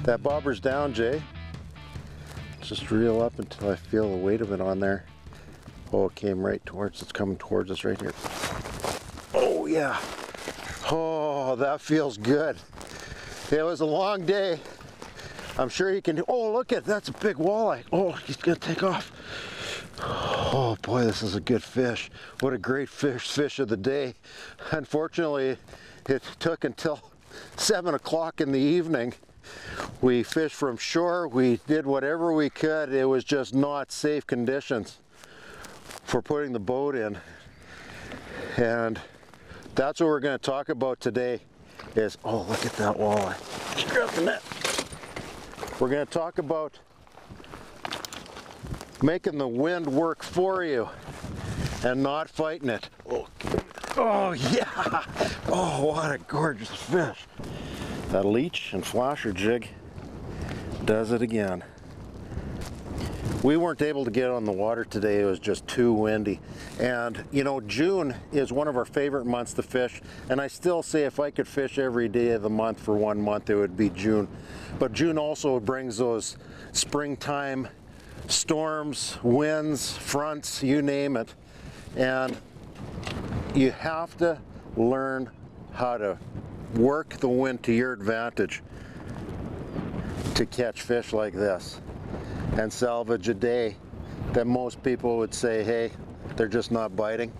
That bobber's down, Jay. Just reel up until I feel the weight of it on there. Oh, it came right towards, it's coming towards us right here. Oh yeah. Oh, that feels good. It was a long day. I'm sure you can do, oh look at, that's a big walleye. Oh, he's gonna take off. Oh boy, this is a good fish. What a great fish of the day. Unfortunately, it took until 7 o'clock in the evening. We fished from shore, we did whatever we could. It was just not safe conditions for putting the boat in. And that's what we're going to talk about today is, oh look at that walleye. Just grab the net. We're going to talk about making the wind work for you and not fighting it. Oh yeah! Oh, what a gorgeous fish. That leech and flasher jig does it again. We weren't able to get on the water today. It was just too windy. And you know, June is one of our favorite months to fish. And I still say if I could fish every day of the month for 1 month, it would be June. But June also brings those springtime storms, winds, fronts, you name it. And you have to learn how to work the wind to your advantage to catch fish like this and salvage a day that most people would say, hey, they're just not biting.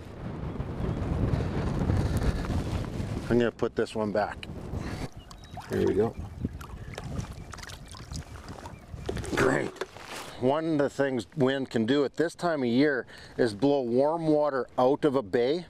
I'm going to put this one back. Here we go. Great. One of the things wind can do at this time of year is blow warm water out of a bay.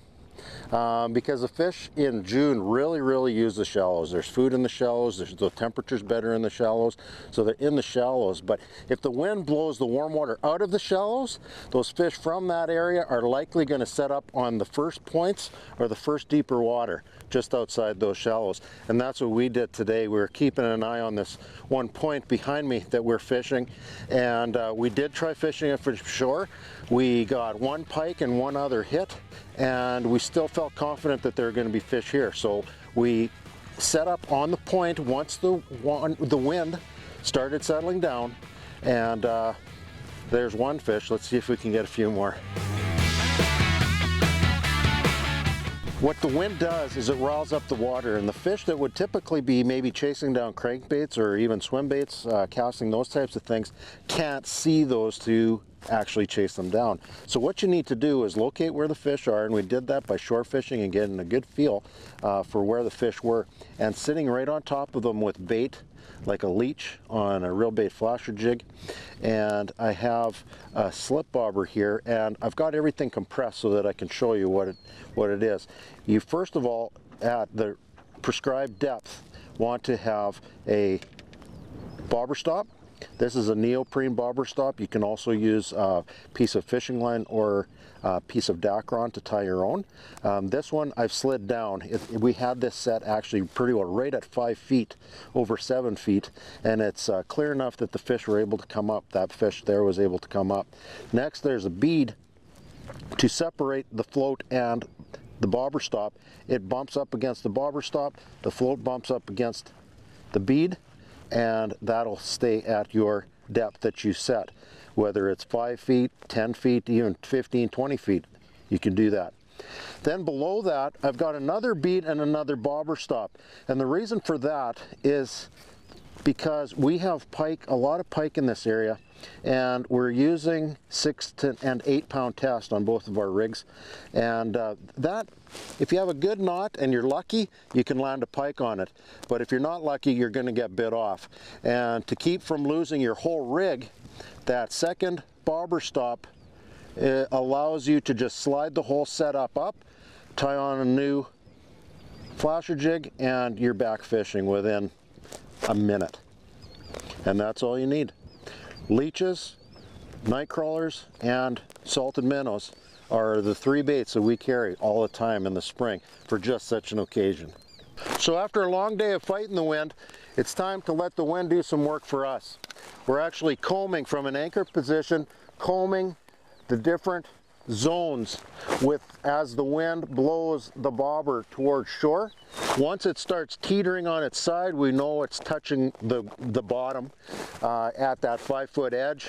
Because the fish in June really use the shallows. There's food in the shallows, the temperature's better in the shallows, so they're in the shallows. But if the wind blows the warm water out of the shallows, those fish from that area are likely going to set up on the first points or the first deeper water just outside those shallows. And that's what we did today. We were keeping an eye on this one point behind me that we're fishing, and we did try fishing it for shore. We got one pike and one other hit, and we still felt confident that there were going to be fish here. So we set up on the point once the wind started settling down, and there's one fish. Let's see if we can get a few more. What the wind does is it riles up the water, and the fish that would typically be maybe chasing down crankbaits or even swim baits, casting those types of things, can't see those to actually chase them down. So what you need to do is locate where the fish are, and we did that by shore fishing and getting a good feel for where the fish were, and sitting right on top of them with bait like a leech on a real bait flasher jig. And I have a slip bobber here, and I've got everything compressed so that I can show you what it is. You first of all, at the prescribed depth, want to have a bobber stop. This is a neoprene bobber stop. You can also use a piece of fishing line or a piece of Dacron to tie your own. This one I've slid down. We had this set actually pretty well right at 5 feet, over 7 feet, and it's clear enough that the fish were able to come up. That fish there was able to come up. Next, there's a bead to separate the float and the bobber stop. It bumps up against the bobber stop, the float bumps up against the bead, and that'll stay at your depth that you set. Whether it's 5 feet, 10 feet, even 15, 20 feet, you can do that. Then below that, I've got another bead and another bobber stop. And the reason for that is because we have pike, a lot of pike in this area, and we're using 6 and 8 pound test on both of our rigs. And that, if you have a good knot and you're lucky, you can land a pike on it. But if you're not lucky, you're going to get bit off. And to keep from losing your whole rig, that second bobber stop allows you to just slide the whole setup up, tie on a new flasher jig, and you're back fishing within a minute. And that's all you need. Leeches, night crawlers, and salted minnows are the 3 baits that we carry all the time in the spring for just such an occasion. So after a long day of fighting the wind, it's time to let the wind do some work for us. We're actually combing from an anchor position, combing the different zones as the wind blows the bobber towards shore. Once it starts teetering on its side, we know it's touching the bottom at that 5-foot edge,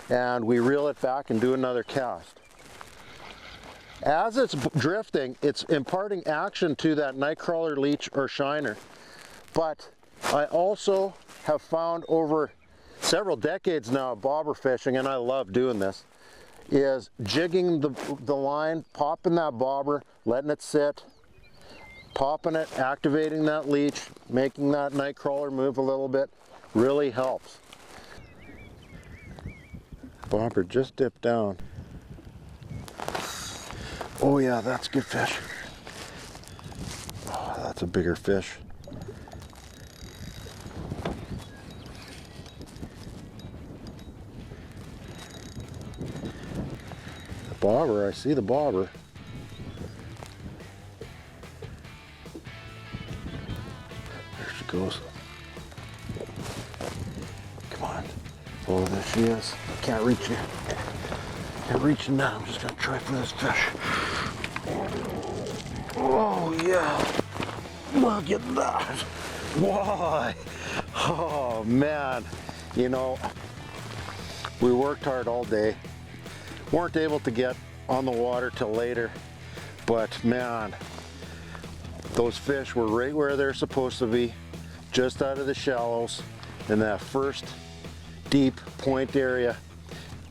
and we reel it back and do another cast. As it's drifting, it's imparting action to that nightcrawler, leech, or shiner. But I also have found over several decades now of bobber fishing, and I love doing this, is jigging the line, popping that bobber, letting it sit, popping it, activating that leech, making that nightcrawler move a little bit, really helps. Bobber just dipped down. Oh yeah, that's a good fish. Oh, that's a bigger fish. The bobber, I see the bobber. There she goes. Come on. Oh, there she is. Can't reach you. Can't reach you now. I'm just gonna try for this fish. Oh yeah. Look at that. Walleye. Oh man. You know, we worked hard all day. Weren't able to get on the water till later, but man, those fish were right where they're supposed to be, just out of the shallows in that first deep point area.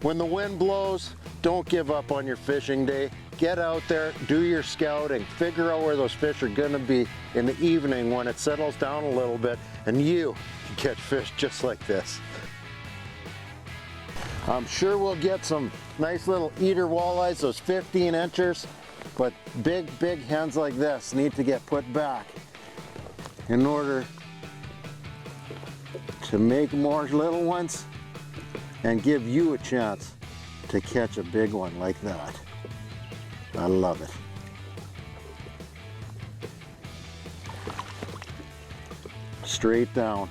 When the wind blows, don't give up on your fishing day. Get out there, do your scouting, figure out where those fish are gonna be in the evening when it settles down a little bit, and you can catch fish just like this. I'm sure we'll get some nice little eater walleyes, those 15 inchers, but big hens like this need to get put back in order to make more little ones and give you a chance to catch a big one like that. I love it. Straight down.